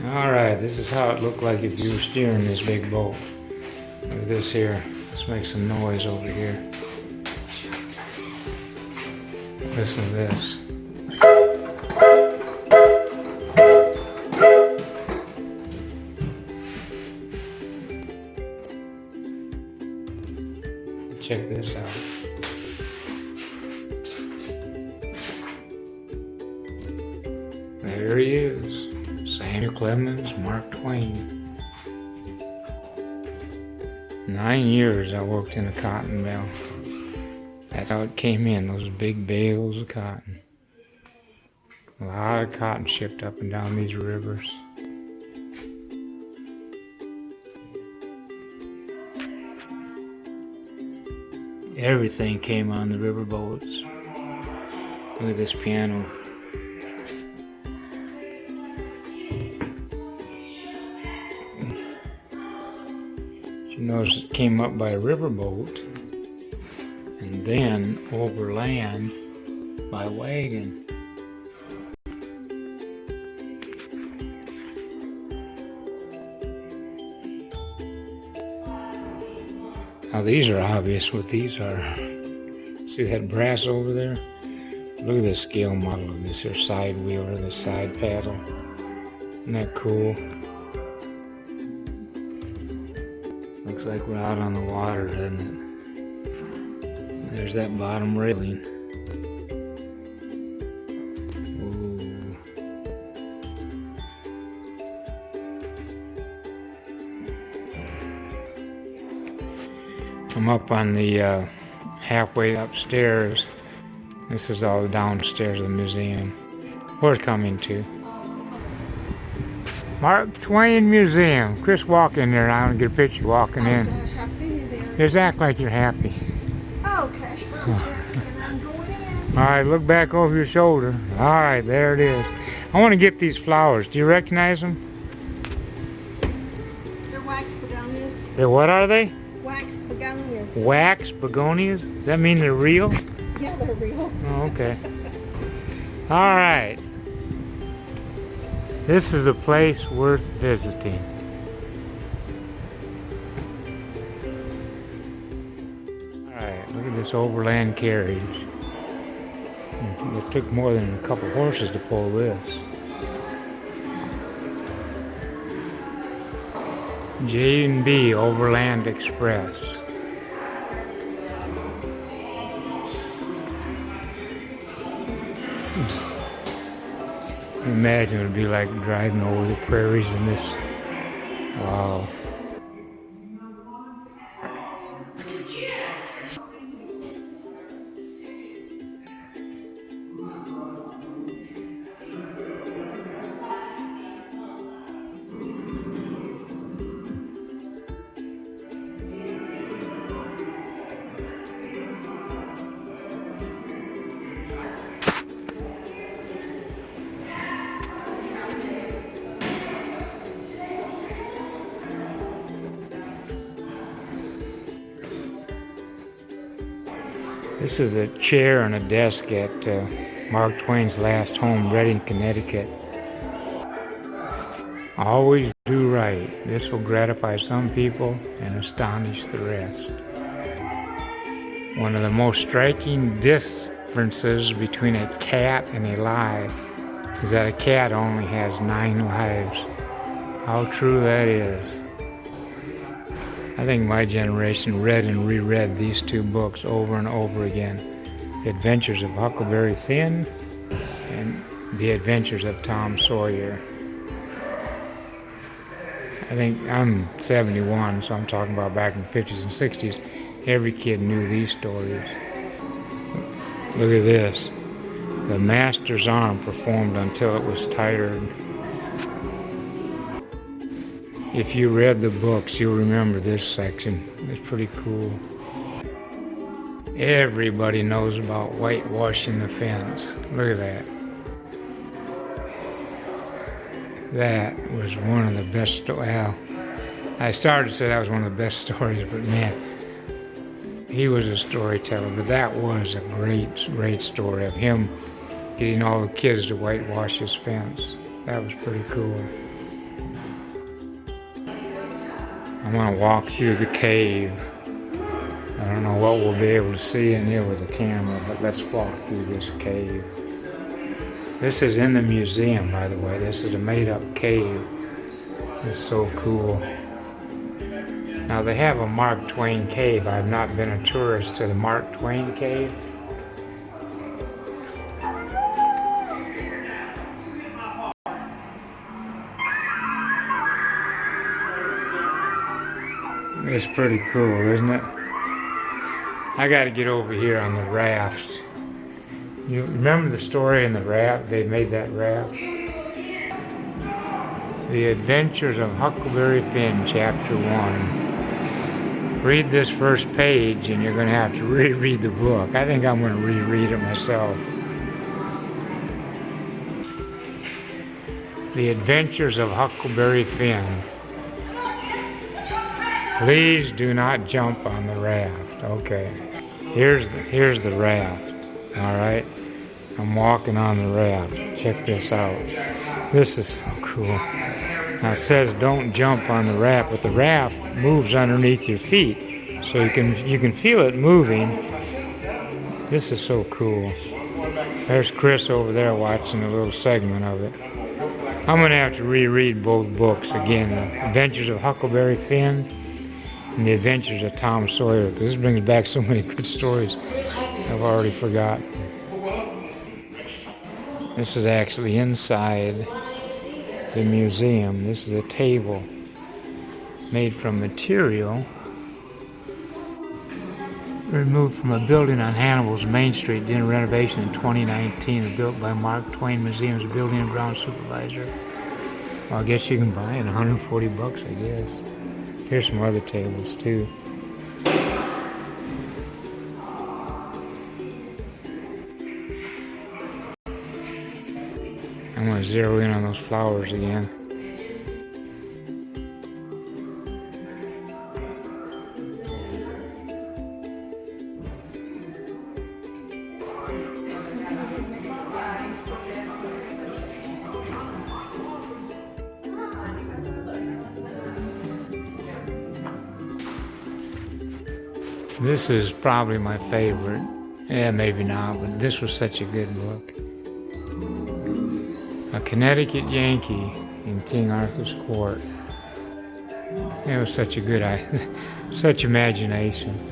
Alright, this is how it looked like if you were steering this big boat. Look at this here. Let's make some noise over here. Listen to this. Check this out. There he is. Samuel Clemens, Mark Twain. 9 years I worked in a cotton mill. That's how it came in, those big bales of cotton. A lot of cotton shipped up and down these rivers. Everything came on the river boats. Look at this piano. You notice it came up by a riverboat and then over land by wagon. Now these are obvious what these are. See that brass over there? Look at the scale model of this here side wheel or the side paddle. Isn't that cool? Looks like we're out on the water, doesn't it? There's that bottom railing. Ooh. I'm up on the halfway upstairs. This is all downstairs of the museum. We're coming to Mark Twain Museum. Chris, walk in there. I want to get a picture walking in. Gosh, I've been in there. Just act like you're happy. Okay. I'm going in. All right, look back over your shoulder. All right, there it is. I want to get these flowers. Do you recognize them? They're wax begonias. They're what are they? Wax begonias. Wax begonias? Does that mean they're real? Yeah, they're real. Oh, okay. All right. This is a place worth visiting. All right, look at this overland carriage. It took more than a couple horses to pull this. J&B Overland Express. Imagine it would be like driving over the prairies in this. Wow. This is a chair and a desk at Mark Twain's last home, Reading, Connecticut. Always do right. This will gratify some people and astonish the rest. One of the most striking differences between a cat and a lie is that a cat only has 9 lives. How true that is. I think my generation read and reread these two books over and over again. The Adventures of Huckleberry Finn and The Adventures of Tom Sawyer. I think I'm 71, so I'm talking about back in the 50s and 60s. Every kid knew these stories. Look at this. The master's arm performed until it was tired. If you read the books, you'll remember this section. It's pretty cool. Everybody knows about whitewashing the fence. Look at that. That was one of the best, well, I started to say that was one of the best stories, but man, he was a storyteller. But that was a great story of him getting all the kids to whitewash his fence. That was pretty cool. I'm going to walk through the cave. I don't know what we'll be able to see in here with the camera, but let's walk through this cave. This is in the museum, by the way. This is a made-up cave. It's so cool. Now they have a Mark Twain cave. I've not been a tourist to the Mark Twain cave. It's pretty cool, isn't it? I got to get over here on the raft. You remember the story in the raft? They made that raft. The Adventures of Huckleberry Finn, Chapter 1. Read this first page and you're going to have to reread the book. I think I'm going to reread it myself. The Adventures of Huckleberry Finn. Please do not jump on the raft. Okay. Here's the raft. Alright. I'm walking on the raft. Check this out. This is so cool. Now it says don't jump on the raft, but the raft moves underneath your feet. So you can feel it moving. This is so cool. There's Chris over there watching a little segment of it. I'm going to have to reread both books again. The Adventures of Huckleberry Finn and The Adventures of Tom Sawyer, because this brings back so many good stories I've already forgotten. This is actually inside the museum. This is a table made from material removed from a building on Hannibal's Main Street during renovation in 2019 and built by Mark Twain Museum's building and ground supervisor. Well, I guess you can buy it, $140, I guess. Here's some other tables too. I'm going to zero in on those flowers again. This is probably my favorite. Yeah, maybe not, but this was such a good book. A Connecticut Yankee in King Arthur's court. It was such a good idea, such imagination.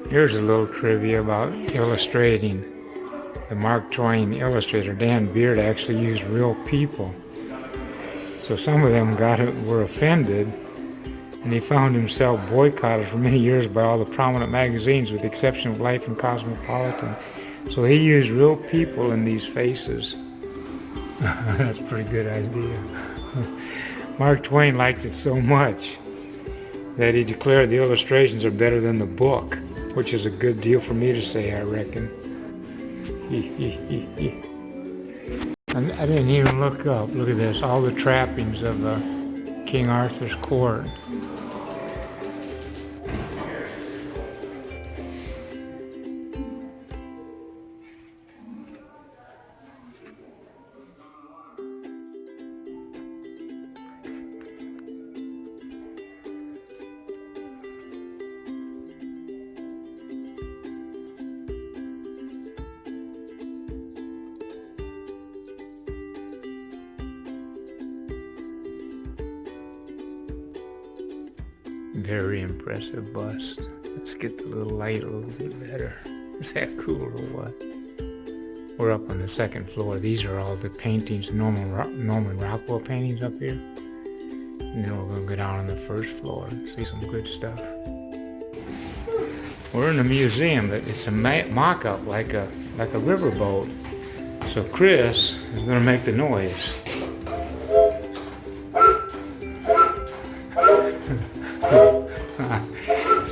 Here's a little trivia about illustrating. The Mark Twain illustrator, Dan Beard, actually used real people. So some of them were offended, and he found himself boycotted for many years by all the prominent magazines with the exception of Life and Cosmopolitan. So he used real people in these faces. That's a pretty good idea. Mark Twain liked it so much that he declared the illustrations are better than the book, which is a good deal for me to say, I reckon. I didn't even look up. Look at this, all the trappings of King Arthur's court. Very impressive bust. Let's get the little light a little bit better. Is that cool or what? We're up on the second floor. These are all the paintings, Norman Rockwell paintings up here. And then we're going to go down on the first floor and see some good stuff. We're in a museum, but it's a mock-up like a riverboat. So Chris is going to make the noise.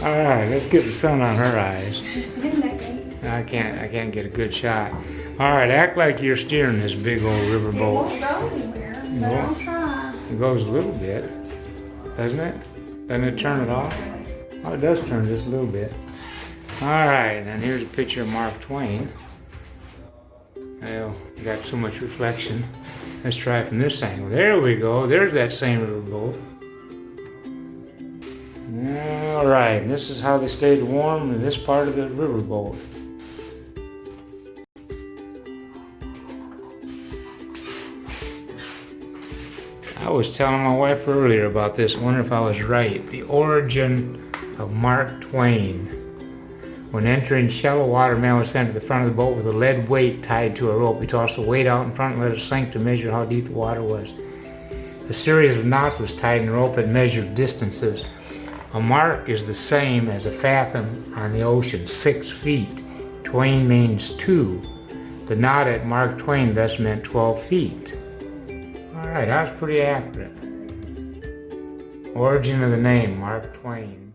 All right, let's get the sun on her eyes. Isn't that neat? I can't get a good shot. All right, act like you're steering this big old It riverboat. won't go anywhere, but I'll try. It goes a little bit, doesn't it? Doesn't it turn it off? Oh, it does turn just a little bit. All right, and here's a picture of Mark Twain. Well, you got so much reflection. Let's try it from this angle. There we go. There's that same riverboat. All right, and this is how they stayed warm in this part of the riverboat. I was telling my wife earlier about this. I wonder if I was right. The origin of Mark Twain. When entering shallow water, a man was sent to the front of the boat with a lead weight tied to a rope. He tossed the weight out in front and let it sink to measure how deep the water was. A series of knots was tied in the rope and measured distances. A mark is the same as a fathom on the ocean, 6 feet. Twain means 2. The knot at Mark Twain thus meant 12 feet. All right, that was pretty accurate. Origin of the name, Mark Twain.